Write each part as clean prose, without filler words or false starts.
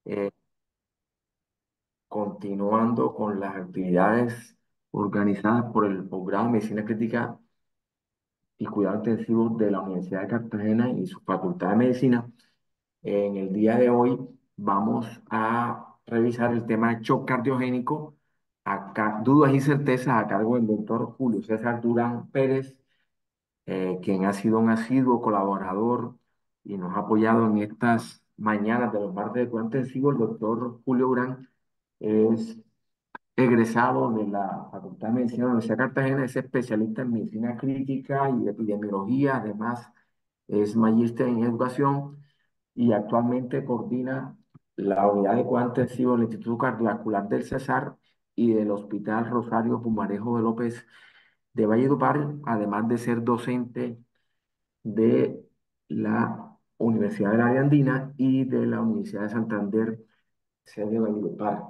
eh, continuando con las actividades organizadas por el posgrado de Medicina Crítica y Cuidados Intensivos de la Universidad de Cartagena y su Facultad de Medicina. En el día de hoy vamos a revisar el tema de shock cardiogénico, dudas y certezas a cargo del doctor Julio César Durán Pérez, quien ha sido un asiduo colaborador y nos ha apoyado en estas mañanas de los martes de cuidado intensivo. El doctor Julio Durán es egresado de la Facultad de Medicina de la Universidad de Cartagena, es especialista en medicina crítica y epidemiología, además es magíster en educación y actualmente coordina la unidad de cuidado intensivo del Instituto Cardiovascular del Cesar y del Hospital Rosario Pumarejo de López de Valledupar, además de ser docente de la Universidad de la Área Andina y de la Universidad de Santander, sede de Valledupar.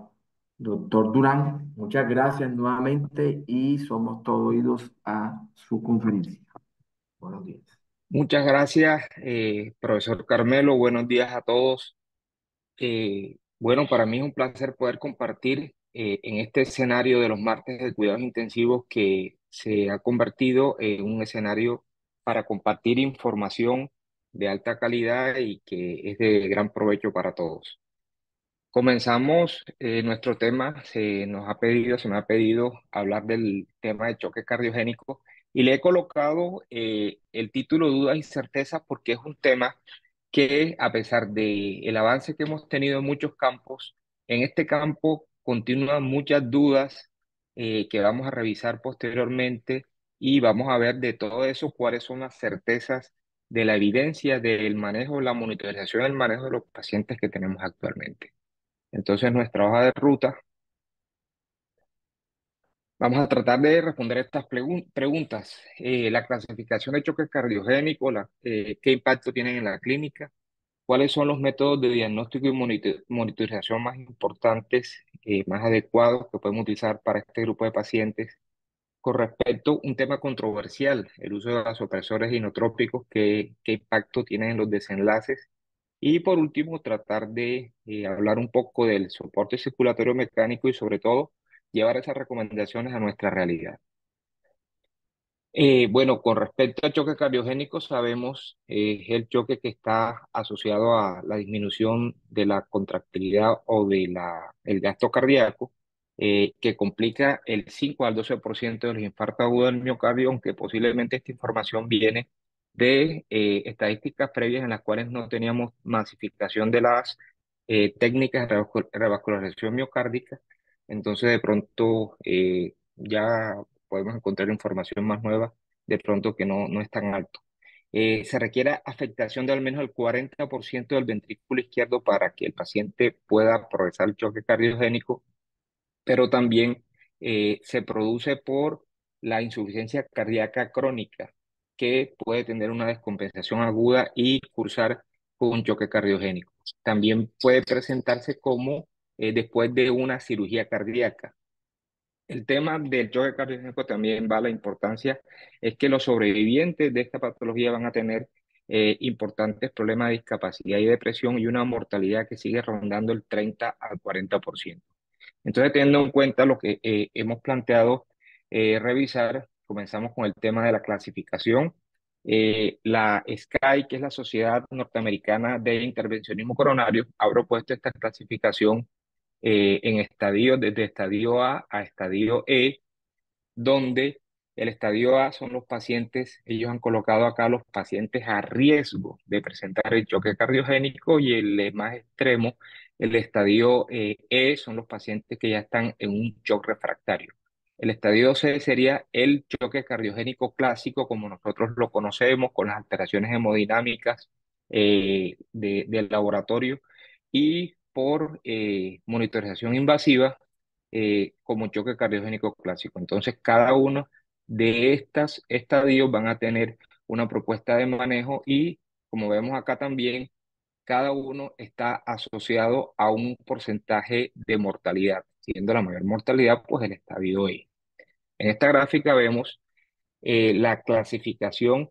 Doctor Durán, muchas gracias nuevamente y somos todos oídos a su conferencia. Buenos días. Muchas gracias, profesor Carmelo. Buenos días a todos. Bueno, para mí es un placer poder compartir en este escenario de los martes de cuidados intensivos que se ha convertido en un escenario para compartir información de alta calidad y que es de gran provecho para todos. Comenzamos nuestro tema, se me ha pedido hablar del tema de choque cardiogénico y le he colocado el título Dudas y certezas porque es un tema que a pesar de el avance que hemos tenido en muchos campos, en este campo continúan muchas dudas que vamos a revisar posteriormente y vamos a ver de todo eso cuáles son las certezas de la evidencia del manejo, la monitorización del manejo de los pacientes que tenemos actualmente. Entonces, nuestra hoja de ruta, vamos a tratar de responder estas preguntas. La clasificación de choque cardiogénico, qué impacto tienen en la clínica, cuáles son los métodos de diagnóstico y monitorización más importantes, más adecuados que podemos utilizar para este grupo de pacientes. Con respecto a un tema controversial, el uso de vasopresores inotrópicos, qué impacto tienen en los desenlaces. Y por último, tratar de hablar un poco del soporte circulatorio mecánico y sobre todo llevar esas recomendaciones a nuestra realidad. Bueno, con respecto al choque cardiogénico, sabemos es el choque que está asociado a la disminución de la contractilidad o el gasto cardíaco, que complica el 5 al 12% de los infartos agudos del miocardio, aunque posiblemente esta información viene de estadísticas previas en las cuales no teníamos masificación de las técnicas de revascularización miocárdica. Entonces, de pronto, ya podemos encontrar información más nueva, de pronto que no es tan alto. Se requiere afectación de al menos el 40% del ventrículo izquierdo para que el paciente pueda progresar el choque cardiogénico, pero también se produce por la insuficiencia cardíaca crónica, que puede tener una descompensación aguda y cursar con un choque cardiogénico. También puede presentarse como después de una cirugía cardíaca. El tema del choque cardiogénico también va a la importancia, es que los sobrevivientes de esta patología van a tener importantes problemas de discapacidad y depresión y una mortalidad que sigue rondando el 30 al 40%. Entonces, teniendo en cuenta lo que hemos planteado revisar, comenzamos con el tema de la clasificación. La SCAI, que es la Sociedad Norteamericana de Intervencionismo Coronario, ha propuesto esta clasificación en estadios, desde estadio A estadio E, donde el estadio A son los pacientes, ellos han colocado acá los pacientes a riesgo de presentar el choque cardiogénico y el más extremo, el estadio E, son los pacientes que ya están en un shock refractario. El estadio C sería el choque cardiogénico clásico, como nosotros lo conocemos, con las alteraciones hemodinámicas del laboratorio y por monitorización invasiva como choque cardiogénico clásico. Entonces, cada uno de estas estadios van a tener una propuesta de manejo y, como vemos acá también, cada uno está asociado a un porcentaje de mortalidad, siendo la mayor mortalidad pues el estadio E. En esta gráfica vemos la clasificación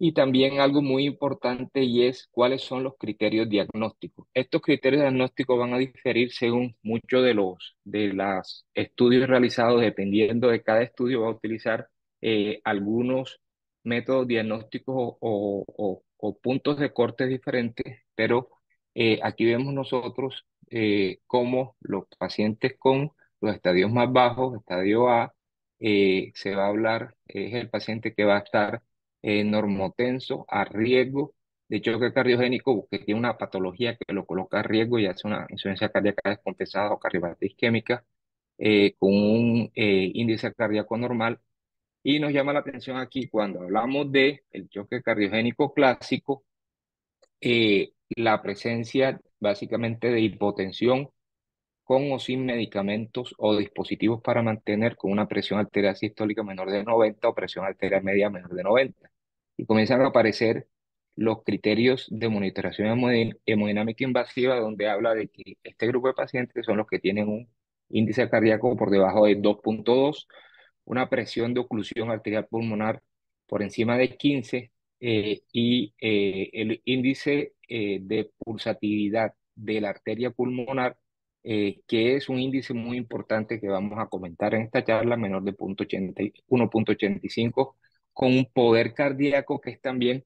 Y también algo muy importante y es cuáles son los criterios diagnósticos. Estos criterios diagnósticos van a diferir según muchos de los estudios realizados, dependiendo de cada estudio, va a utilizar algunos métodos diagnósticos o puntos de corte diferentes, pero aquí vemos nosotros cómo los pacientes con los estadios más bajos, estadio A, se va a hablar, es el paciente que va a estar normotenso a riesgo de choque cardiogénico, que tiene una patología que lo coloca a riesgo y hace una insuficiencia cardíaca descompensada o cardiopatía isquémica con un índice cardíaco normal. Y nos llama la atención aquí cuando hablamos de el choque cardiogénico clásico, la presencia básicamente de hipotensión con o sin medicamentos o dispositivos para mantener con una presión arterial sistólica menor de 90 o presión arterial media menor de 90. Y comienzan a aparecer los criterios de monitorización hemodinámica invasiva, donde habla de que este grupo de pacientes son los que tienen un índice cardíaco por debajo de 2.2, una presión de oclusión arterial pulmonar por encima de 15 y el índice de pulsatividad de la arteria pulmonar, que es un índice muy importante que vamos a comentar en esta charla, menor de 1.85, con un poder cardíaco que es también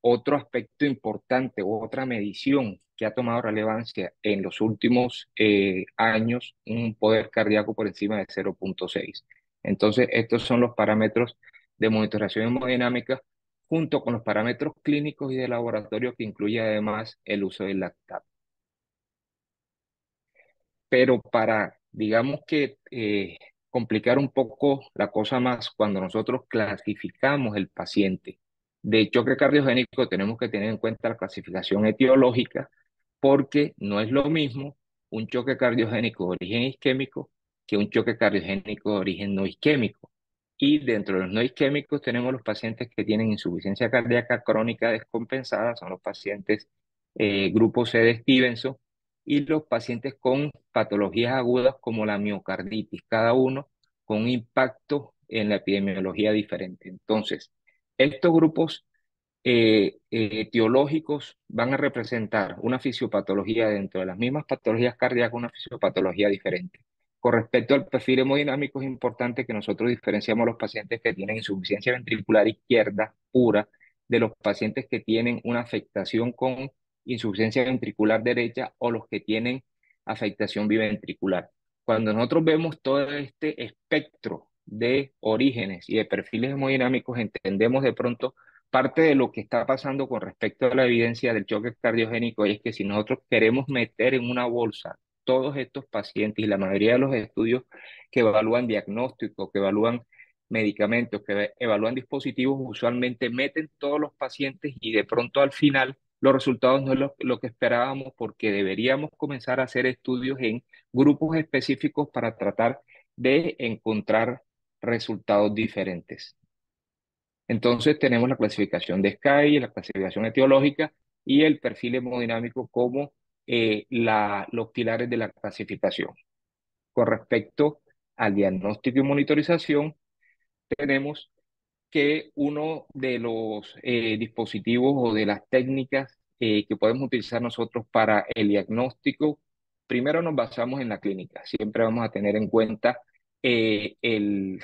otro aspecto importante o otra medición que ha tomado relevancia en los últimos años, un poder cardíaco por encima de 0.6. Entonces, estos son los parámetros de monitorización hemodinámica junto con los parámetros clínicos y de laboratorio que incluye además el uso del lactato. Pero para, digamos que, complicar un poco la cosa más, cuando nosotros clasificamos el paciente de choque cardiogénico, tenemos que tener en cuenta la clasificación etiológica, porque no es lo mismo un choque cardiogénico de origen isquémico que un choque cardiogénico de origen no isquémico. Y dentro de los no isquémicos tenemos los pacientes que tienen insuficiencia cardíaca crónica descompensada, son los pacientes grupo C de Stevenson, y los pacientes con patologías agudas como la miocarditis, cada uno con un impacto en la epidemiología diferente. Entonces, estos grupos etiológicos van a representar una fisiopatología dentro de las mismas patologías cardíacas, una fisiopatología diferente. Con respecto al perfil hemodinámico, es importante que nosotros diferenciamos a los pacientes que tienen insuficiencia ventricular izquierda pura de los pacientes que tienen una afectación con insuficiencia ventricular derecha o los que tienen afectación biventricular. Cuando nosotros vemos todo este espectro de orígenes y de perfiles hemodinámicos, entendemos de pronto parte de lo que está pasando con respecto a la evidencia del choque cardiogénico. Es que si nosotros queremos meter en una bolsa todos estos pacientes y la mayoría de los estudios que evalúan diagnósticos, que evalúan medicamentos, que evalúan dispositivos, usualmente meten todos los pacientes y de pronto al final los resultados no es lo que esperábamos, porque deberíamos comenzar a hacer estudios en grupos específicos para tratar de encontrar resultados diferentes. Entonces tenemos la clasificación de SCAI, la clasificación etiológica y el perfil hemodinámico como los pilares de la clasificación. Con respecto al diagnóstico y monitorización, tenemos que uno de los dispositivos o de las técnicas que podemos utilizar nosotros para el diagnóstico, primero nos basamos en la clínica. Siempre vamos a tener en cuenta el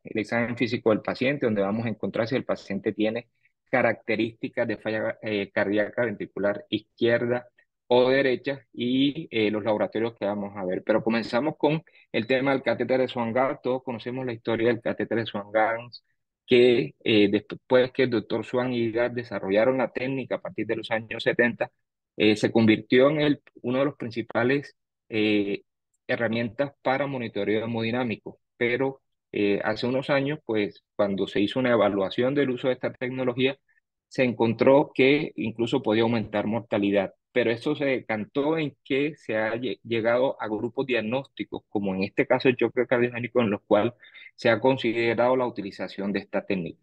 examen físico del paciente, donde vamos a encontrar si el paciente tiene características de falla cardíaca ventricular izquierda o derecha, y los laboratorios que vamos a ver. Pero comenzamos con el tema del catéter de Swan-Ganz. Todos conocemos la historia del catéter de Swan-Ganz, que después que el doctor Swan y Gard desarrollaron la técnica a partir de los años 70, se convirtió en uno de los principales herramientas para monitoreo hemodinámico. Pero hace unos años, pues cuando se hizo una evaluación del uso de esta tecnología, se encontró que incluso podía aumentar mortalidad. Pero esto se decantó en que se ha llegado a grupos diagnósticos, como en este caso el choque cardiogénico, en los cuales se ha considerado la utilización de esta técnica.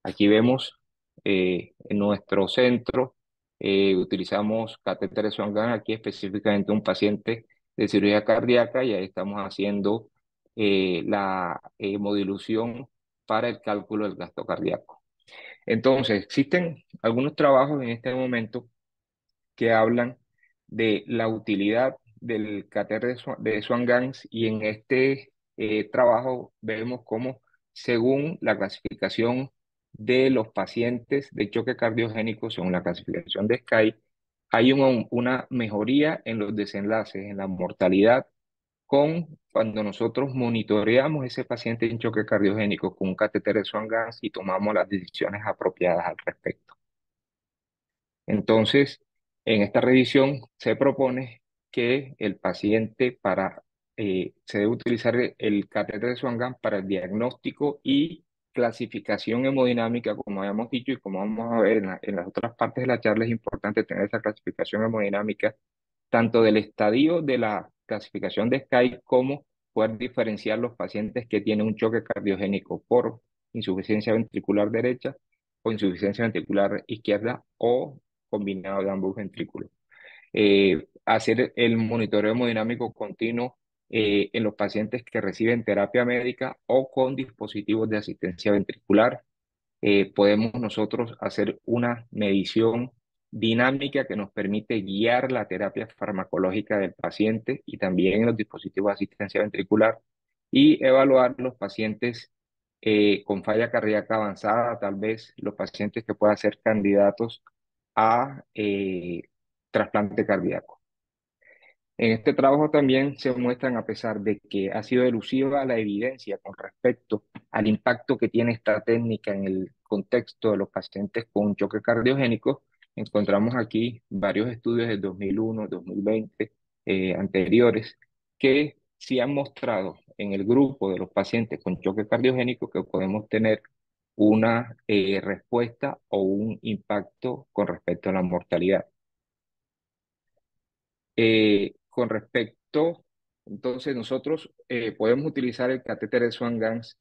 Aquí vemos en nuestro centro, utilizamos catéteres Swan-Ganz, aquí específicamente un paciente de cirugía cardíaca, y ahí estamos haciendo la modulación para el cálculo del gasto cardíaco. Entonces, existen algunos trabajos en este momento que hablan de la utilidad del catéter de Swan-Ganz y en este trabajo vemos cómo, según la clasificación de los pacientes de choque cardiogénico, según la clasificación de SCAI, hay una mejoría en los desenlaces, en la mortalidad, con cuando nosotros monitoreamos ese paciente en choque cardiogénico con un catéter de Swan-Ganz y tomamos las decisiones apropiadas al respecto. Entonces, en esta revisión se propone que el paciente se debe utilizar el catéter de Swan-Ganz para el diagnóstico y clasificación hemodinámica, como habíamos dicho y como vamos a ver en las otras partes de la charla, es importante tener esa clasificación hemodinámica tanto del estadio de la clasificación de SCAI como poder diferenciar los pacientes que tienen un choque cardiogénico por insuficiencia ventricular derecha o insuficiencia ventricular izquierda o combinado de ambos ventrículos. Hacer el monitoreo hemodinámico continuo en los pacientes que reciben terapia médica o con dispositivos de asistencia ventricular. Podemos nosotros hacer una medición dinámica que nos permite guiar la terapia farmacológica del paciente y también los dispositivos de asistencia ventricular y evaluar los pacientes con falla cardíaca avanzada, tal vez los pacientes que puedan ser candidatos a trasplante cardíaco. En este trabajo también se muestran, a pesar de que ha sido elusiva la evidencia con respecto al impacto que tiene esta técnica en el contexto de los pacientes con choque cardiogénico, encontramos aquí varios estudios del 2001, 2020, anteriores, que sí han mostrado en el grupo de los pacientes con choque cardiogénico que podemos tener una respuesta o un impacto con respecto a la mortalidad. Con respecto, entonces nosotros podemos utilizar el catéter de Swan-Ganz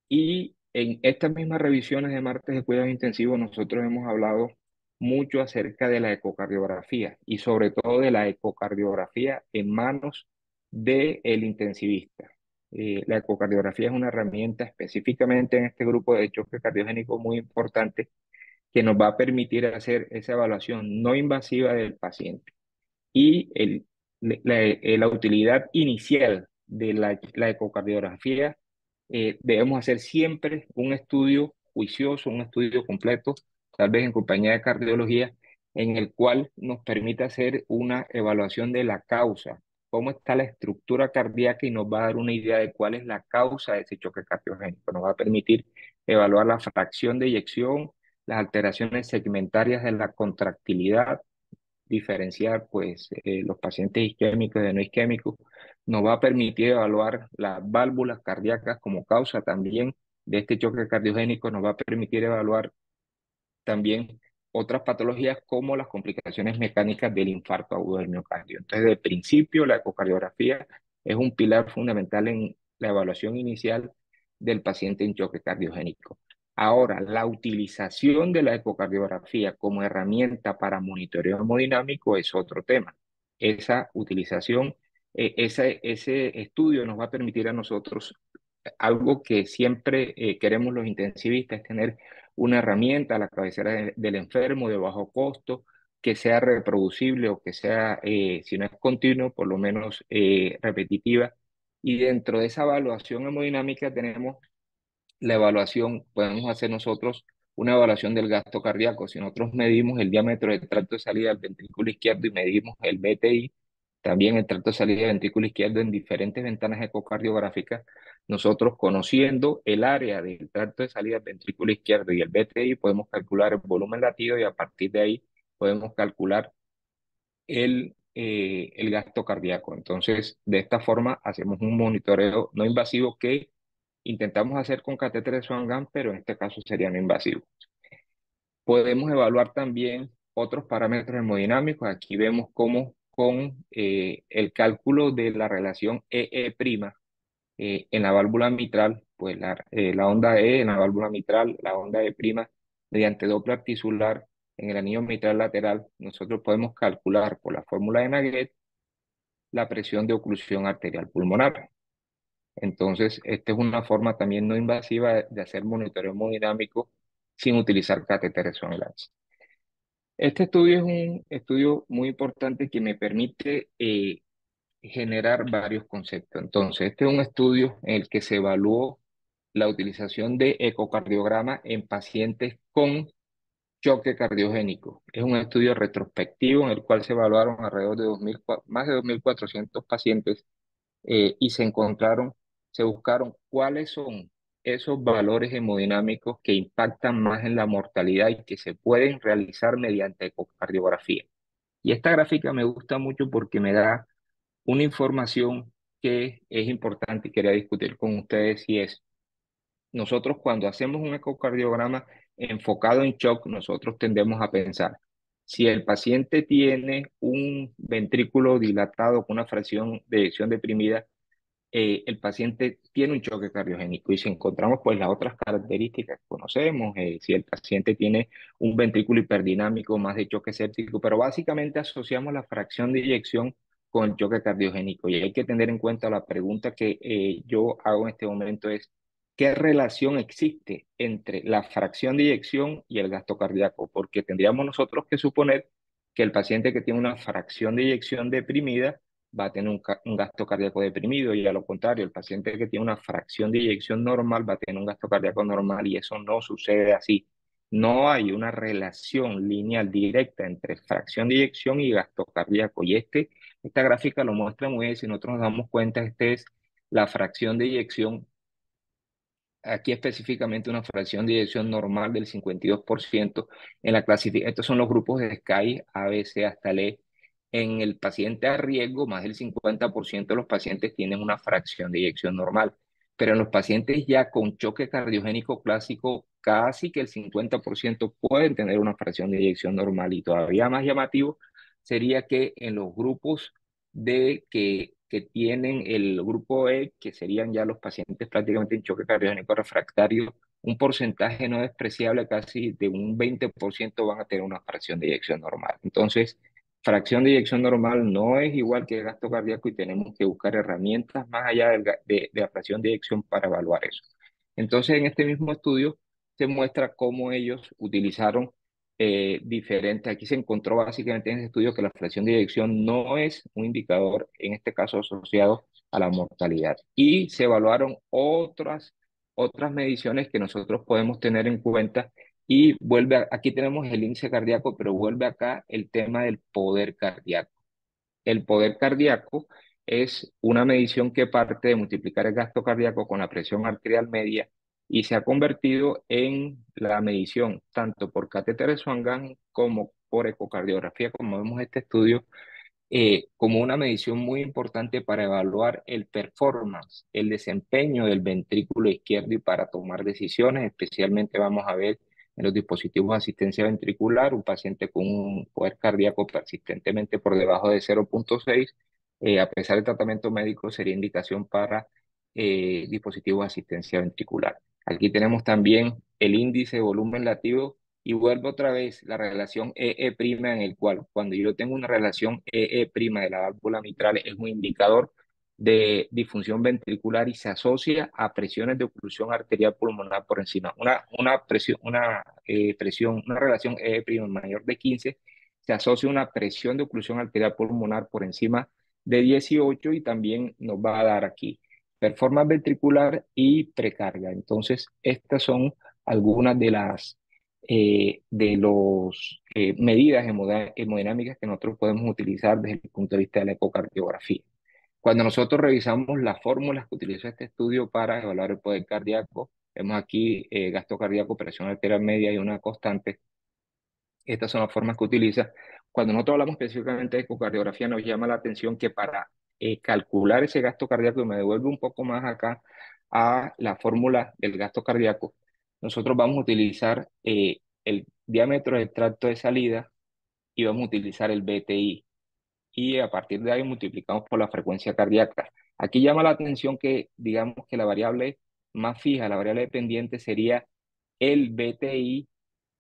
y en estas mismas revisiones de martes de cuidados intensivos nosotros hemos hablado mucho acerca de la ecocardiografía y sobre todo de la ecocardiografía en manos del intensivista. La ecocardiografía es una herramienta específicamente en este grupo de choque cardiogénico muy importante que nos va a permitir hacer esa evaluación no invasiva del paciente y la utilidad inicial de la ecocardiografía, debemos hacer siempre un estudio juicioso, un estudio completo, tal vez en compañía de cardiología, en el cual nos permita hacer una evaluación de la causa, cómo está la estructura cardíaca y nos va a dar una idea de cuál es la causa de ese choque cardiogénico. Nos va a permitir evaluar la fracción de eyección, las alteraciones segmentarias de la contractilidad, diferenciar pues los pacientes isquémicos de no isquémicos, nos va a permitir evaluar las válvulas cardíacas como causa también de este choque cardiogénico, nos va a permitir evaluar también otras patologías como las complicaciones mecánicas del infarto agudo del miocardio. Entonces, de principio, la ecocardiografía es un pilar fundamental en la evaluación inicial del paciente en choque cardiogénico. Ahora, la utilización de la ecocardiografía como herramienta para monitoreo hemodinámico es otro tema. Esa utilización, ese estudio nos va a permitir a nosotros algo que siempre queremos los intensivistas, es tener una herramienta a la cabecera del enfermo de bajo costo, que sea reproducible o que sea, si no es continuo, por lo menos repetitiva. Y dentro de esa evaluación hemodinámica tenemos la evaluación, podemos hacer nosotros una evaluación del gasto cardíaco. Si nosotros medimos el diámetro del tracto de salida del ventrículo izquierdo y medimos el BTI, también el tracto de salida del ventrículo izquierdo en diferentes ventanas ecocardiográficas, nosotros conociendo el área del tracto de salida del ventrículo izquierdo y el BTI, podemos calcular el volumen latido y a partir de ahí podemos calcular el gasto cardíaco. Entonces, de esta forma hacemos un monitoreo no invasivo que intentamos hacer con catéter de Swan-Ganz, pero en este caso sería no invasivo. Podemos evaluar también otros parámetros hemodinámicos. Aquí vemos cómo con el cálculo de la relación EE' en la válvula mitral, pues la onda E en la válvula mitral, la onda E' mediante Doppler tisular en el anillo mitral lateral, nosotros podemos calcular por la fórmula de Naglet la presión de oclusión arterial pulmonar. Entonces, esta es una forma también no invasiva de hacer monitoreo hemodinámico sin utilizar catéteres Swan-Ganz. Este estudio es un estudio muy importante que me permite generar varios conceptos. Entonces, este es un estudio en el que se evaluó la utilización de ecocardiograma en pacientes con choque cardiogénico. Es un estudio retrospectivo en el cual se evaluaron alrededor de más de 2.400 pacientes y se buscaron cuáles son esos valores hemodinámicos que impactan más en la mortalidad y que se pueden realizar mediante ecocardiografía. Y esta gráfica me gusta mucho porque me da una información que es importante y quería discutir con ustedes y es, nosotros cuando hacemos un ecocardiograma enfocado en shock, nosotros tendemos a pensar, si el paciente tiene un ventrículo dilatado con una fracción de eyección deprimida, el paciente tiene un choque cardiogénico y si encontramos pues las otras características que conocemos, si el paciente tiene un ventrículo hiperdinámico más de choque séptico, pero básicamente asociamos la fracción de eyección con el choque cardiogénico y hay que tener en cuenta la pregunta que yo hago en este momento es, ¿qué relación existe entre la fracción de eyección y el gasto cardíaco? Porque tendríamos nosotros que suponer que el paciente que tiene una fracción de eyección deprimida va a tener un gasto cardíaco deprimido y a lo contrario, el paciente que tiene una fracción de eyección normal va a tener un gasto cardíaco normal y eso no sucede así. No hay una relación lineal directa entre fracción de eyección y gasto cardíaco y esta gráfica lo muestra muy bien, si nosotros nos damos cuenta, este es la fracción de eyección. Aquí específicamente una fracción de eyección normal del 52% en la clasificación. Estos son los grupos de SCAI, A, B, C hasta el E. En el paciente a riesgo, más del 50% de los pacientes tienen una fracción de eyección normal. Pero en los pacientes ya con choque cardiogénico clásico, casi que el 50% pueden tener una fracción de eyección normal. Y todavía más llamativo sería que en los grupos que tienen el grupo E, que serían ya los pacientes prácticamente en choque cardiogénico refractario, un porcentaje no despreciable, casi de un 20% van a tener una fracción de eyección normal. Entonces, fracción de eyección normal no es igual que gasto cardíaco y tenemos que buscar herramientas más allá de la fracción de eyección para evaluar eso. Entonces, en este mismo estudio se muestra cómo ellos utilizaron diferente. Aquí se encontró básicamente en este estudio que la fracción de eyección no es un indicador, en este caso asociado a la mortalidad. Y se evaluaron otras mediciones que nosotros podemos tener en cuenta y aquí tenemos el índice cardíaco, pero vuelve acá el tema del poder cardíaco. El poder cardíaco es una medición que parte de multiplicar el gasto cardíaco con la presión arterial media y se ha convertido en la medición tanto por catéter Swan-Ganz como por ecocardiografía, como vemos este estudio, como una medición muy importante para evaluar el performance, el desempeño del ventrículo izquierdo y para tomar decisiones, especialmente vamos a ver en los dispositivos de asistencia ventricular, un paciente con un poder cardíaco persistentemente por debajo de 0,6, a pesar del tratamiento médico, sería indicación para dispositivos de asistencia ventricular. Aquí tenemos también el índice de volumen latido y vuelvo otra v'ez la relación EE' en el cual cuando yo tengo una relación EE' de la válvula mitral es un indicador de disfunción ventricular y se asocia a presiones de oclusión arterial pulmonar por encima. Una relación EE' mayor de 15 se asocia a una presión de oclusión arterial pulmonar por encima de 18 y también nos va a dar aquí performance ventricular y precarga. Entonces, estas son algunas de las medidas hemodinámicas que nosotros podemos utilizar desde el punto de vista de la ecocardiografía. Cuando nosotros revisamos las fórmulas que utilizó este estudio para evaluar el poder cardíaco, vemos aquí gasto cardíaco, presión arterial media y una constante. Estas son las formas que utiliza. Cuando nosotros hablamos específicamente de ecocardiografía, nos llama la atención que para calcular ese gasto cardíaco, y me devuelve un poco más acá a la fórmula del gasto cardíaco, nosotros vamos a utilizar el diámetro del tracto de salida y vamos a utilizar el BTI. Y a partir de ahí multiplicamos por la frecuencia cardíaca. Aquí llama la atención que, digamos que la variable más fija, la variable dependiente sería el BTI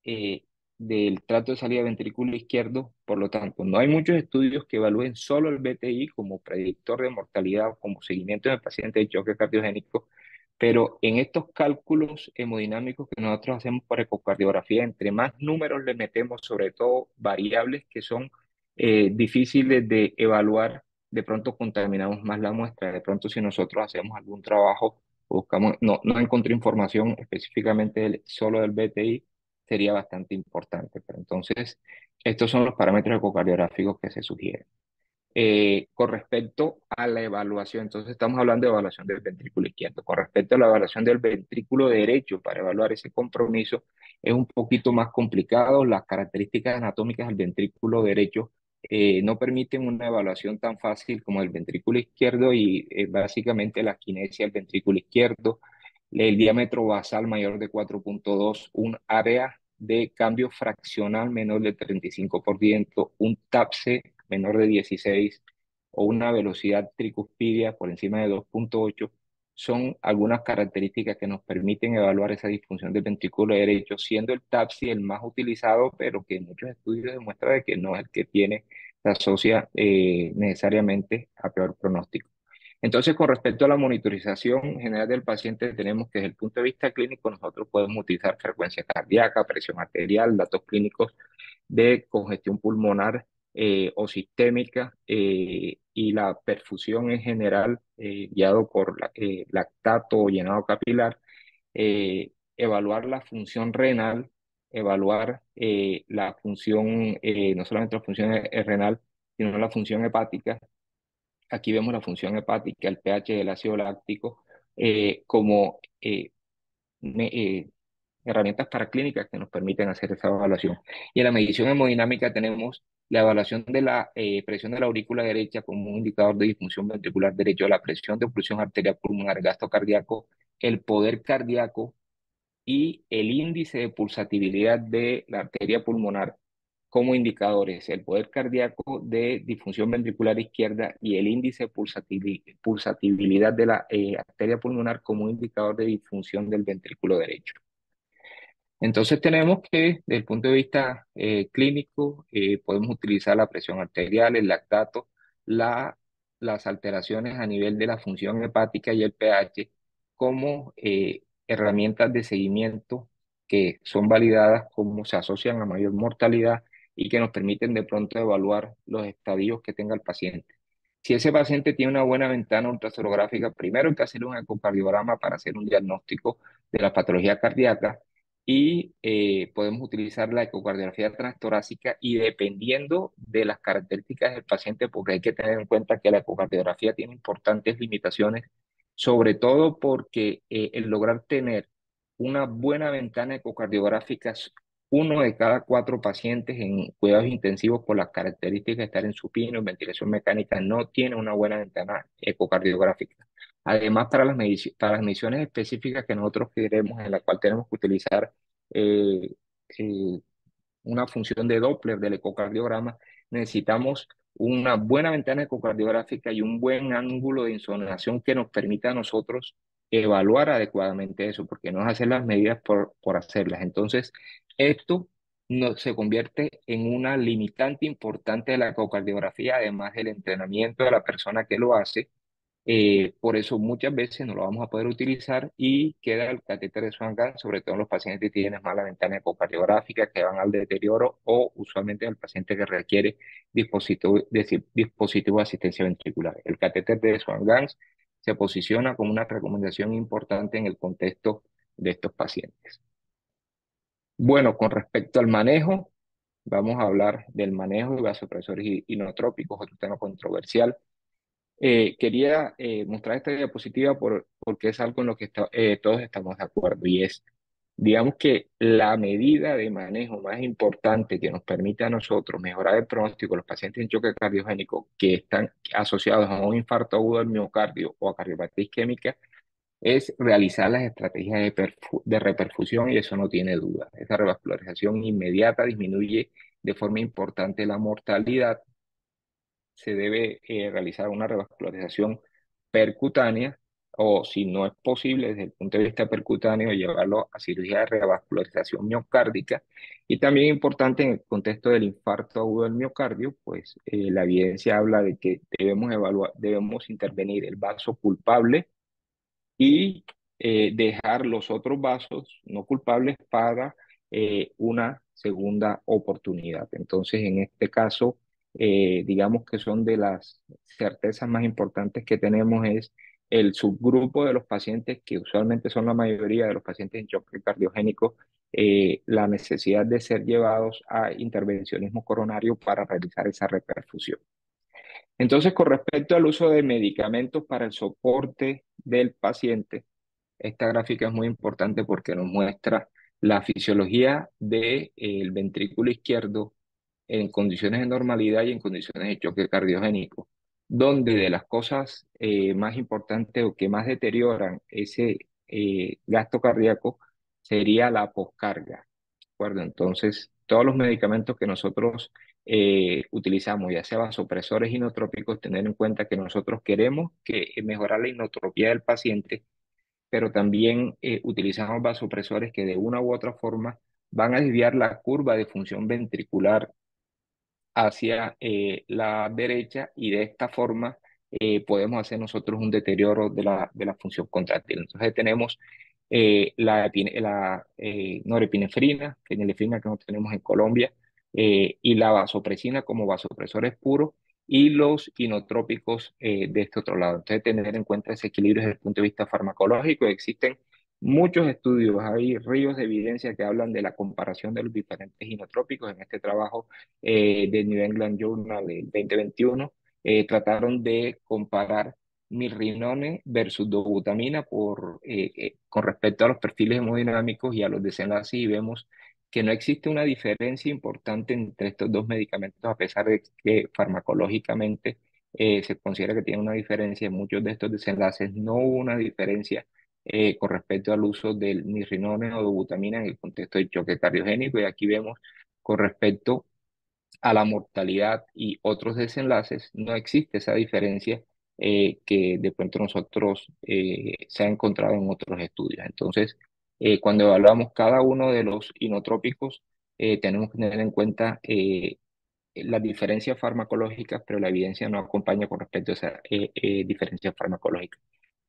eh, del trato de salida ventrículo izquierdo. Por lo tanto, no hay muchos estudios que evalúen solo el BTI como predictor de mortalidad o como seguimiento del paciente de choque cardiogénico, Pero en estos cálculos hemodinámicos que nosotros hacemos por ecocardiografía, entre más números le metemos, sobre todo variables que son difíciles de evaluar, de pronto contaminamos más la muestra. De pronto, si nosotros hacemos algún trabajo, buscamos, no encontré información específicamente solo del BTI, sería bastante importante. Pero entonces, estos son los parámetros ecocardiográficos que se sugieren. Con respecto a la evaluación, entonces estamos hablando de evaluación del ventrículo izquierdo. Con respecto a la evaluación del ventrículo derecho, para evaluar ese compromiso, es un poquito más complicado. Las características anatómicas del ventrículo derecho no permiten una evaluación tan fácil como el ventrículo izquierdo y básicamente la quinesia del ventrículo izquierdo, el diámetro basal mayor de 4,2, un área de cambio fraccional menor del 35%, un TAPSE menor de 16 o una velocidad tricuspidia por encima de 2,8 son algunas características que nos permiten evaluar esa disfunción del ventrículo derecho, siendo el TAPSE el más utilizado, pero que en muchos estudios demuestra de que no es el que tiene, se asocia necesariamente a peor pronóstico. Entonces, con respecto a la monitorización general del paciente, tenemos que desde el punto de vista clínico nosotros podemos utilizar frecuencia cardíaca, presión arterial, datos clínicos de congestión pulmonar o sistémica y la perfusión en general, guiado por lactato o llenado capilar, evaluar la función renal, evaluar la función, no solamente la función renal, sino la función hepática. Aquí vemos la función hepática, el pH del ácido láctico, como herramientas paraclínicas que nos permiten hacer esa evaluación. Y en la medición hemodinámica tenemos la evaluación de la presión de la aurícula derecha como un indicador de disfunción ventricular derecho, la presión de oclusión arterial pulmonar, gasto cardíaco, el poder cardíaco y el índice de pulsatividad de la arteria pulmonar como indicadores, el poder cardíaco de disfunción ventricular izquierda y el índice de pulsatividad de la arteria pulmonar como indicador de disfunción del ventrículo derecho. Entonces tenemos que, desde el punto de vista clínico, podemos utilizar la presión arterial, el lactato, la, las alteraciones a nivel de la función hepática y el pH como herramientas de seguimiento que son validadas como se asocian a mayor mortalidad y que nos permiten de pronto evaluar los estadios que tenga el paciente. Si ese paciente tiene una buena ventana ultrasonográfica, primero hay que hacer un ecocardiograma para hacer un diagnóstico de la patología cardíaca y podemos utilizar la ecocardiografía transtorácica y dependiendo de las características del paciente, porque hay que tener en cuenta que la ecocardiografía tiene importantes limitaciones, sobre todo porque el lograr tener una buena ventana ecocardiográfica, uno de cada cuatro pacientes en cuidados intensivos por las características de estar en supino, en ventilación mecánica, no tiene una buena ventana ecocardiográfica. Además, para las mediciones específicas que nosotros queremos, en la cual tenemos que utilizar eh, eh, una función de Doppler del ecocardiograma, necesitamos una buena ventana ecocardiográfica y un buen ángulo de insonorización que nos permita a nosotros evaluar adecuadamente eso, porque no es hacer las medidas por hacerlas. Entonces, esto no, se convierte en una limitante importante de la ecocardiografía, además del entrenamiento de la persona que lo hace. Por eso muchas veces no lo vamos a poder utilizar y queda el catéter de Swan-Ganz, sobre todo en los pacientes que tienen mala ventana ecocardiográfica, que van al deterioro o usualmente el paciente que requiere dispositivo de asistencia ventricular. El catéter de Swan-Ganz se posiciona como una recomendación importante en el contexto de estos pacientes. Bueno, con respecto al manejo, vamos a hablar del manejo de vasopresores inotrópicos, otro tema controversial. Quería mostrar esta diapositiva porque es algo en lo que todos estamos de acuerdo y es, digamos que la medida de manejo más importante que nos permite a nosotros mejorar el pronóstico de los pacientes en choque cardiogénico que están asociados a un infarto agudo del miocardio o a cardiopatía isquémica es realizar las estrategias de reperfusión y eso no tiene duda. Esa revascularización inmediata disminuye de forma importante la mortalidad. Se debe realizar una revascularización percutánea o si no es posible desde el punto de vista percutáneo llevarlo a cirugía de revascularización miocárdica y también importante en el contexto del infarto agudo del miocardio, pues la evidencia habla de que debemos intervenir el vaso culpable y dejar los otros vasos no culpables para una segunda oportunidad. Entonces, en este caso, digamos que son de las certezas más importantes que tenemos es el subgrupo de los pacientes, que usualmente son la mayoría de los pacientes en choque cardiogénico, la necesidad de ser llevados a intervencionismo coronario para realizar esa reperfusión. Entonces, con respecto al uso de medicamentos para el soporte del paciente, esta gráfica es muy importante porque nos muestra la fisiología del ventrículo izquierdo en condiciones de normalidad y en condiciones de choque cardiogénico, donde de las cosas más importantes o que más deterioran ese gasto cardíaco sería la poscarga. ¿De acuerdo? Entonces, todos los medicamentos que nosotros utilizamos, ya sea vasopresores inotrópicos, tener en cuenta que nosotros queremos que mejorar la inotropía del paciente, pero también utilizamos vasopresores que de una u otra forma van a desviar la curva de función ventricular hacia la derecha, y de esta forma podemos hacer nosotros un deterioro de la función contráctil. Entonces tenemos la norepinefrina, fenilefrina que no tenemos en Colombia, y la vasopresina como vasopresores puros, y los inotrópicos de este otro lado. Entonces tener en cuenta ese equilibrio desde el punto de vista farmacológico. Existen muchos estudios, hay ríos de evidencia que hablan de la comparación de los diferentes inotrópicos. En este trabajo de New England Journal del 2021, trataron de comparar milrinone versus dobutamina con respecto a los perfiles hemodinámicos y a los desenlaces, y vemos que no existe una diferencia importante entre estos dos medicamentos, a pesar de que farmacológicamente se considera que tiene una diferencia. En muchos de estos desenlaces no hubo una diferencia con respecto al uso del mirrinone o dobutamina en el contexto del choque cardiogénico. Y aquí vemos con respecto a la mortalidad y otros desenlaces, no existe esa diferencia que de pronto nosotros se ha encontrado en otros estudios. Entonces, cuando evaluamos cada uno de los inotrópicos, tenemos que tener en cuenta las diferencias farmacológicas, pero la evidencia no acompaña con respecto a esa diferencia farmacológica.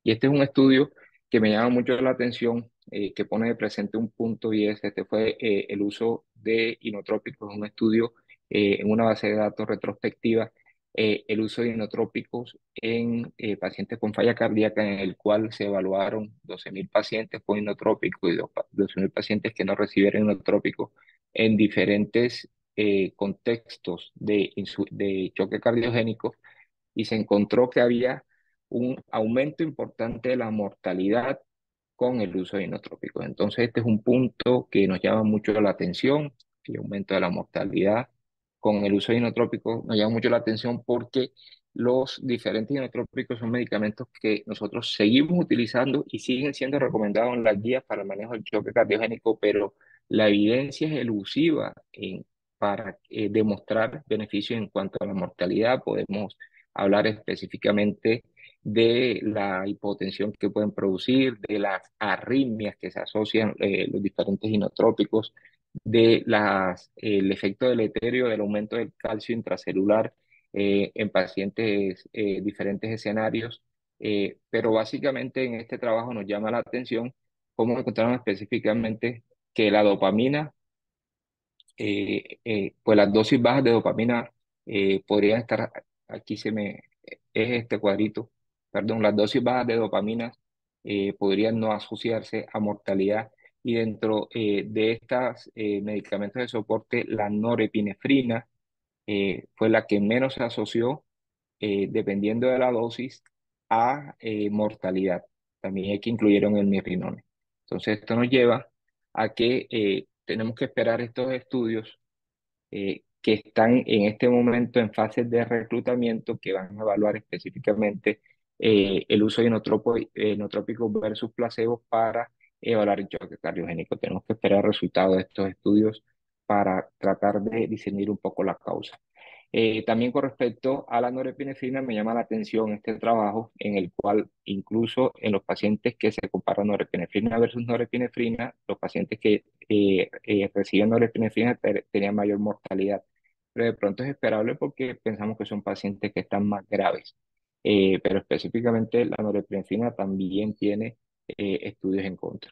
Y este es un estudio que me llama mucho la atención, que pone de presente un punto, y es este fue el uso de inotrópicos. Un estudio en una base de datos retrospectiva, el uso de inotrópicos en pacientes con falla cardíaca, en el cual se evaluaron 12.000 pacientes con inotrópicos y 12.000 pacientes que no recibieron inotrópicos en diferentes contextos de choque cardiogénico, y se encontró que había un aumento importante de la mortalidad con el uso de inotrópicos. Entonces, este es un punto que nos llama mucho la atención, el aumento de la mortalidad con el uso de inotrópicos nos llama mucho la atención, porque los diferentes inotrópicos son medicamentos que nosotros seguimos utilizando y siguen siendo recomendados en las guías para el manejo del choque cardiogénico, pero la evidencia es elusiva para demostrar beneficios en cuanto a la mortalidad. Podemos hablar específicamente de la hipotensión que pueden producir, de las arritmias que se asocian los diferentes inotrópicos, el efecto deleterio del aumento del calcio intracelular en pacientes diferentes escenarios. Pero básicamente en este trabajo nos llama la atención cómo encontraron específicamente que la dopamina, pues las dosis bajas de dopamina podrían estar, aquí es este cuadrito, perdón, las dosis bajas de dopamina podrían no asociarse a mortalidad. Y dentro de estos medicamentos de soporte, la norepinefrina fue la que menos se asoció, dependiendo de la dosis, a mortalidad. También hay que incluyeron el mirrinone. Entonces, esto nos lleva a que tenemos que esperar estos estudios que están en este momento en fases de reclutamiento, que van a evaluar específicamente el uso de inotrópicos versus placebos para evaluar el choque cardiogénico. Tenemos que esperar resultados de estos estudios para tratar de discernir un poco la causa. También con respecto a la norepinefrina, me llama la atención este trabajo en el cual incluso en los pacientes que se comparan norepinefrina versus norepinefrina, los pacientes que reciben norepinefrina tenían mayor mortalidad. Pero de pronto es esperable porque pensamos que son pacientes que están más graves. Pero específicamente la norepinefrina también tiene estudios en contra.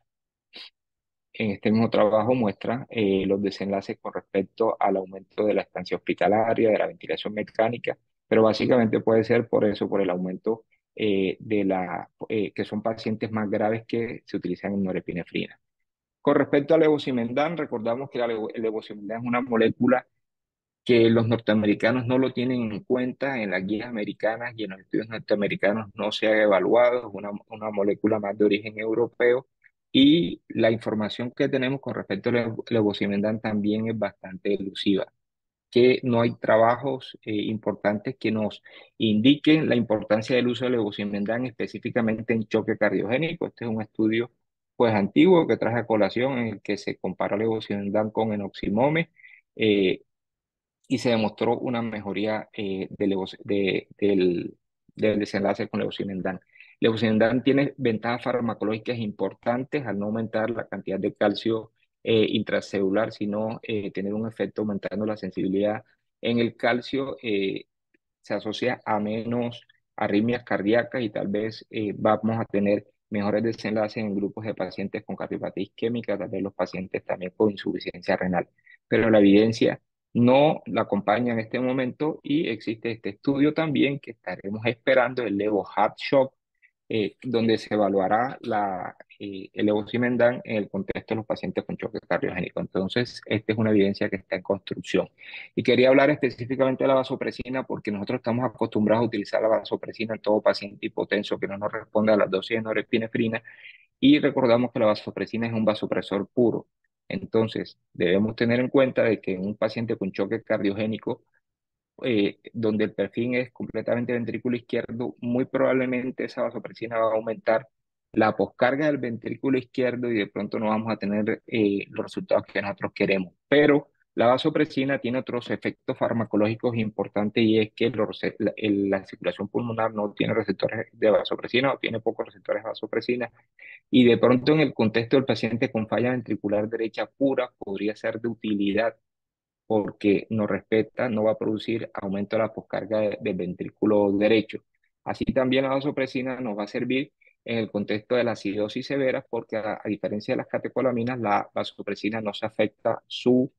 En este mismo trabajo muestra los desenlaces con respecto al aumento de la estancia hospitalaria, de la ventilación mecánica, pero básicamente puede ser por eso, por el aumento que son pacientes más graves que se utilizan en norepinefrina. Con respecto al levosimendan, recordamos que el levosimendan es una molécula que los norteamericanos no lo tienen en cuenta en las guías americanas y en los estudios norteamericanos no se ha evaluado, es una molécula más de origen europeo y la información que tenemos con respecto al levosimendan también es bastante elusiva, que no hay trabajos importantes que nos indiquen la importancia del uso del levosimendan específicamente en choque cardiogénico. Este es un estudio pues antiguo que traje a colación en el que se compara levosimendan con enoximome. eh, y se demostró una mejoría del desenlace con leucomendan. Leucomendan tiene ventajas farmacológicas importantes al no aumentar la cantidad de calcio intracelular, sino tener un efecto aumentando la sensibilidad en el calcio. Se asocia a menos arritmias cardíacas y tal vez vamos a tener mejores desenlaces en grupos de pacientes con cardiopatía isquémica, tal vez los pacientes también con insuficiencia renal. Pero la evidencia no la acompaña en este momento y existe este estudio también que estaremos esperando, el Levo Heart Shock, donde se evaluará el levosimendan en el contexto de los pacientes con choque cardiogénico. Entonces, esta es una evidencia que está en construcción. Y quería hablar específicamente de la vasopresina porque nosotros estamos acostumbrados a utilizar la vasopresina en todo paciente hipotenso que no nos responde a las dosis de norepinefrina y recordamos que la vasopresina es un vasopresor puro. Entonces, debemos tener en cuenta de que en un paciente con choque cardiogénico donde el perfil es completamente ventrículo izquierdo, muy probablemente esa vasopresina va a aumentar la poscarga del ventrículo izquierdo y de pronto no vamos a tener los resultados que nosotros queremos. Pero la vasopresina tiene otros efectos farmacológicos importantes y es que la circulación pulmonar no tiene receptores de vasopresina o tiene pocos receptores de vasopresina y de pronto en el contexto del paciente con falla ventricular derecha pura podría ser de utilidad porque no respeta, no va a producir aumento de la poscarga del ventrículo derecho. Así también la vasopresina nos va a servir en el contexto de la acidosis severa, porque a diferencia de las catecolaminas, la vasopresina no se afecta su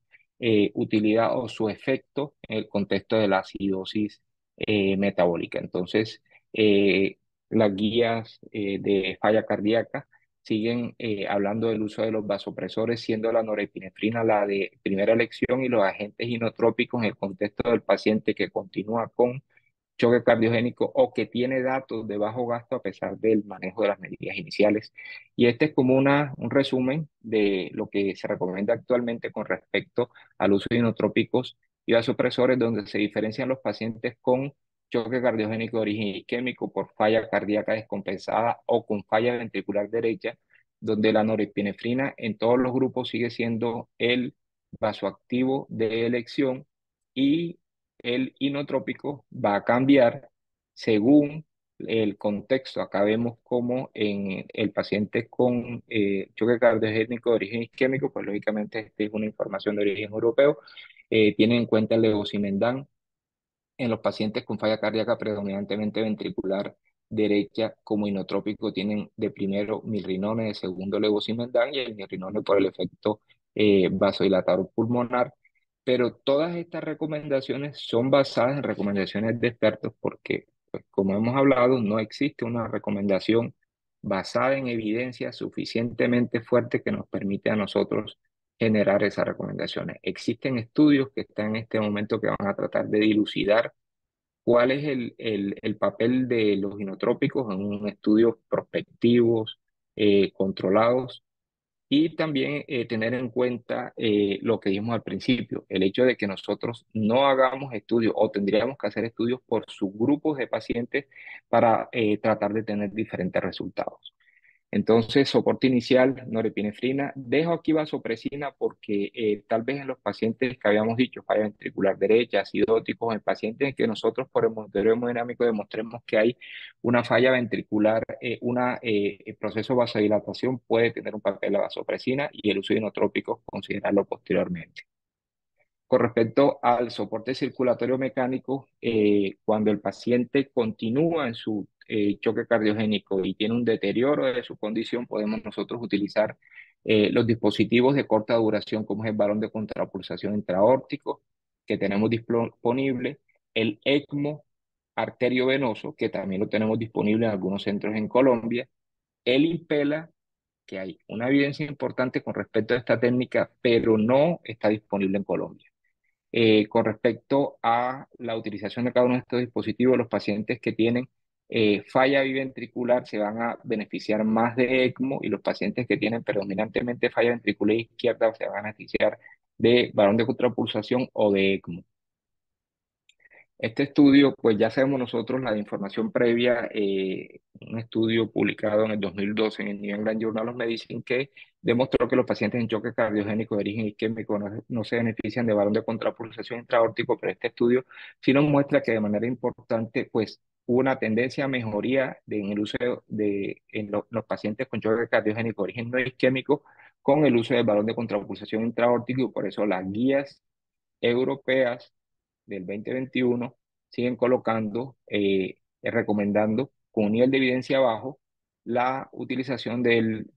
utilidad o su efecto en el contexto de la acidosis metabólica. Entonces, las guías de falla cardíaca siguen hablando del uso de los vasopresores, siendo la norepinefrina la de primera elección y los agentes inotrópicos en el contexto del paciente que continúa con choque cardiogénico o que tiene datos de bajo gasto a pesar del manejo de las medidas iniciales. Y este es como un resumen de lo que se recomienda actualmente con respecto al uso de inotrópicos y vasopresores, donde se diferencian los pacientes con choque cardiogénico de origen isquémico por falla cardíaca descompensada o con falla ventricular derecha, donde la norepinefrina en todos los grupos sigue siendo el vasoactivo de elección y el inotrópico va a cambiar según el contexto. Acá vemos como en el paciente con choque cardiogénico de origen isquémico, pues lógicamente esta es una información de origen europeo, tiene en cuenta el levosimendan en los pacientes con falla cardíaca predominantemente ventricular derecha como inotrópico tienen de primero milrinone, de segundo levosimendan y el milrinone por el efecto vasodilatador pulmonar. Pero todas estas recomendaciones son basadas en recomendaciones de expertos porque, pues, como hemos hablado, no existe una recomendación basada en evidencia suficientemente fuerte que nos permite a nosotros generar esas recomendaciones. Existen estudios que están en este momento que van a tratar de dilucidar cuál es el papel de los inotrópicos en un estudio prospectivos, controlados, y también tener en cuenta lo que dijimos al principio, el hecho de que nosotros no hagamos estudios o tendríamos que hacer estudios por subgrupos de pacientes para tratar de tener diferentes resultados. Entonces, soporte inicial, norepinefrina. Dejo aquí vasopresina porque tal vez en los pacientes que habíamos dicho, falla ventricular derecha, acidóticos, en pacientes en que nosotros por el monitoreo hemodinámico demostremos que hay una falla ventricular, proceso de vasodilatación, puede tener un papel la vasopresina y el uso de inotrópicos considerarlo posteriormente. Con respecto al soporte circulatorio mecánico, cuando el paciente continúa en su choque cardiogénico y tiene un deterioro de su condición, podemos nosotros utilizar los dispositivos de corta duración, como es el balón de contrapulsación intraórtico que tenemos disponible, el ECMO arteriovenoso, que también lo tenemos disponible en algunos centros en Colombia, el Impela, que hay una evidencia importante con respecto a esta técnica, pero no está disponible en Colombia. Con respecto a la utilización de cada uno de estos dispositivos, los pacientes que tienen falla biventricular se van a beneficiar más de ECMO y los pacientes que tienen predominantemente falla ventricular izquierda se van a beneficiar de balón de contrapulsación o de ECMO. Este estudio, pues ya sabemos nosotros la información previa, un estudio publicado en el 2012 en el New England Journal of Medicine que demostró que los pacientes en choque cardiogénico de origen isquémico no se benefician de balón de contrapulsación intraórtico, pero este estudio sí nos muestra que de manera importante, pues hubo una tendencia a mejoría en el uso los pacientes con choque cardiogénico de origen no isquémico con el uso del balón de contrapulsación intraórtico y por eso las guías europeas del 2021 siguen colocando, recomendando con un nivel de evidencia bajo la utilización del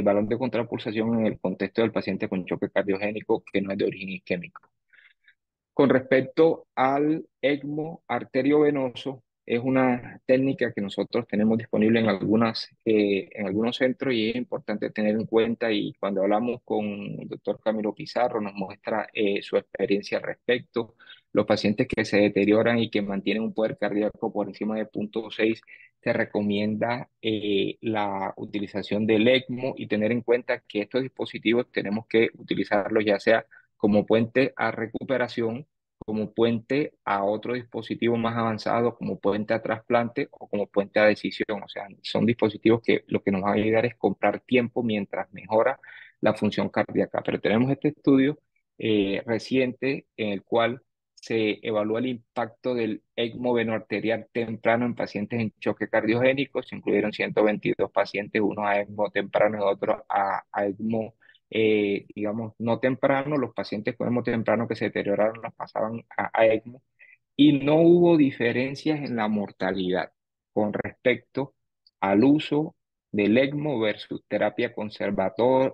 balón de contrapulsación en el contexto del paciente con choque cardiogénico que no es de origen isquémico. Con respecto al ECMO arteriovenoso, es una técnica que nosotros tenemos disponible en algunos centros y es importante tener en cuenta y cuando hablamos con el doctor Camilo Pizarro nos muestra su experiencia al respecto. Los pacientes que se deterioran y que mantienen un poder cardíaco por encima de 0,6, se recomienda la utilización del ECMO y tener en cuenta que estos dispositivos tenemos que utilizarlos ya sea como puente a recuperación, como puente a otro dispositivo más avanzado, como puente a trasplante o como puente a decisión. O sea, son dispositivos que lo que nos van a ayudar es comprar tiempo mientras mejora la función cardíaca. Pero tenemos este estudio reciente en el cual se evalúa el impacto del ECMO venoarterial temprano en pacientes en choque cardiogénico. Se incluyeron 122 pacientes, unos a ECMO temprano y otros a ECMO digamos, no temprano, los pacientes con ECMO temprano que se deterioraron los pasaban a ECMO y no hubo diferencias en la mortalidad con respecto al uso del ECMO versus terapia conservadora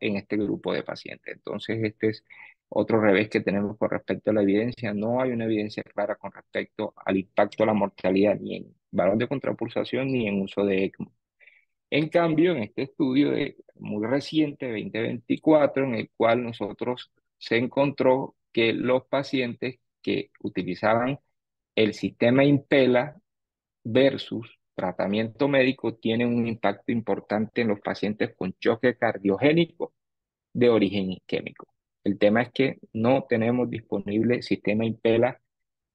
en este grupo de pacientes. Entonces, este es otro revés que tenemos con respecto a la evidencia. No hay una evidencia clara con respecto al impacto de la mortalidad ni en balón de contrapulsación ni en uso de ECMO. En cambio, en este estudio muy reciente, 2024, en el cual nosotros se encontró que los pacientes que utilizaban el sistema Impela versus tratamiento médico tienen un impacto importante en los pacientes con choque cardiogénico de origen isquémico. El tema es que no tenemos disponible sistema Impela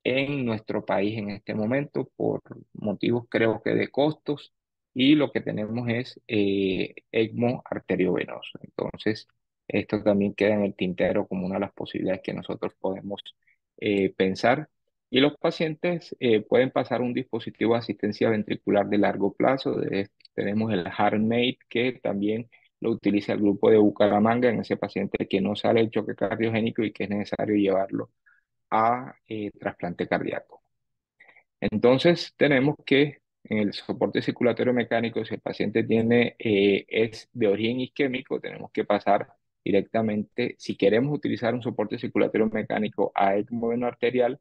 en nuestro país en este momento por motivos creo que de costos y lo que tenemos es ECMO arteriovenoso. Entonces, esto también queda en el tintero como una de las posibilidades que nosotros podemos pensar. Y los pacientes pueden pasar un dispositivo de asistencia ventricular de largo plazo. Tenemos el HeartMate que también lo utiliza el grupo de Bucaramanga en ese paciente que no sale el choque cardiogénico y que es necesario llevarlo a trasplante cardíaco. Entonces, tenemos que en el soporte circulatorio mecánico, si el paciente es de origen isquémico, tenemos que pasar directamente, si queremos utilizar un soporte circulatorio mecánico, a ECMO arterial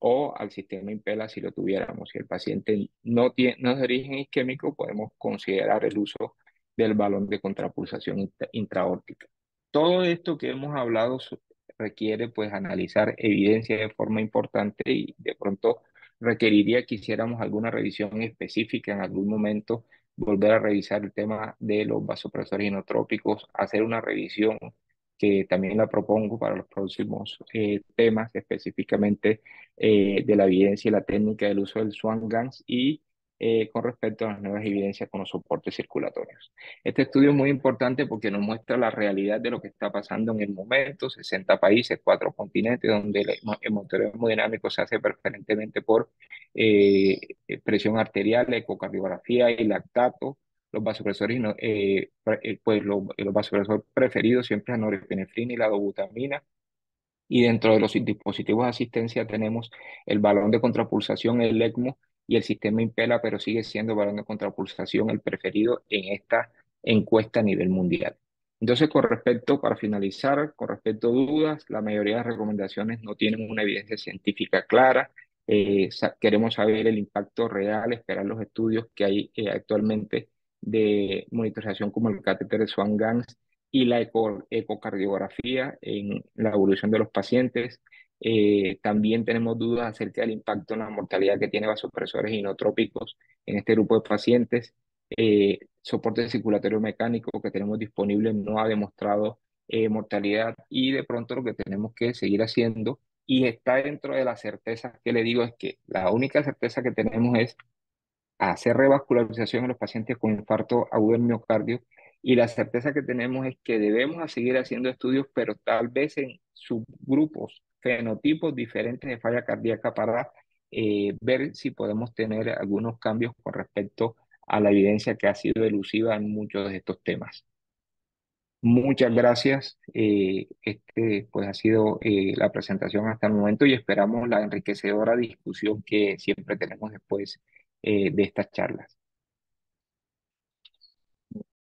o al sistema Impela si lo tuviéramos. Si el paciente no es de origen isquémico, podemos considerar el uso del balón de contrapulsación intraórtica. Todo esto que hemos hablado requiere pues analizar evidencia de forma importante y de pronto requeriría que hiciéramos alguna revisión específica en algún momento, volver a revisar el tema de los vasopresores inotrópicos, hacer una revisión que también la propongo para los próximos temas, específicamente de la evidencia y la técnica del uso del Swan-Ganz y con respecto a las nuevas evidencias con los soportes circulatorios. Este estudio es muy importante porque nos muestra la realidad de lo que está pasando en el momento, 60 países, 4 continentes, donde el monitoreo hemodinámico se hace preferentemente por eh, presión arterial, ecocardiografía y lactato. Los vasopresores, pues los vasopresores preferidos siempre es la norepinefrina y la dobutamina. Y dentro de los dispositivos de asistencia tenemos el balón de contrapulsación, el ECMO, y el sistema Impela, pero sigue siendo balón de contrapulsación el preferido en esta encuesta a nivel mundial. Entonces, con respecto, para finalizar, con respecto a dudas, la mayoría de las recomendaciones no tienen una evidencia científica clara. Queremos saber el impacto real, esperar los estudios que hay actualmente de monitorización como el catéter de Swan-Ganz y la ecocardiografía en la evolución de los pacientes. También tenemos dudas acerca del impacto en la mortalidad que tiene vasopresores inotrópicos en este grupo de pacientes. Soporte circulatorio mecánico que tenemos disponible no ha demostrado mortalidad y de pronto lo que tenemos que seguir haciendo y está dentro de las certezas que le digo es que la única certeza que tenemos es hacer revascularización en los pacientes con infarto agudo del miocardio y la certeza que tenemos es que debemos a seguir haciendo estudios, pero tal vez en subgrupos, fenotipos diferentes de falla cardíaca para ver si podemos tener algunos cambios con respecto a la evidencia que ha sido elusiva en muchos de estos temas. Muchas gracias. Pues ha sido la presentación hasta el momento y esperamos la enriquecedora discusión que siempre tenemos después de estas charlas.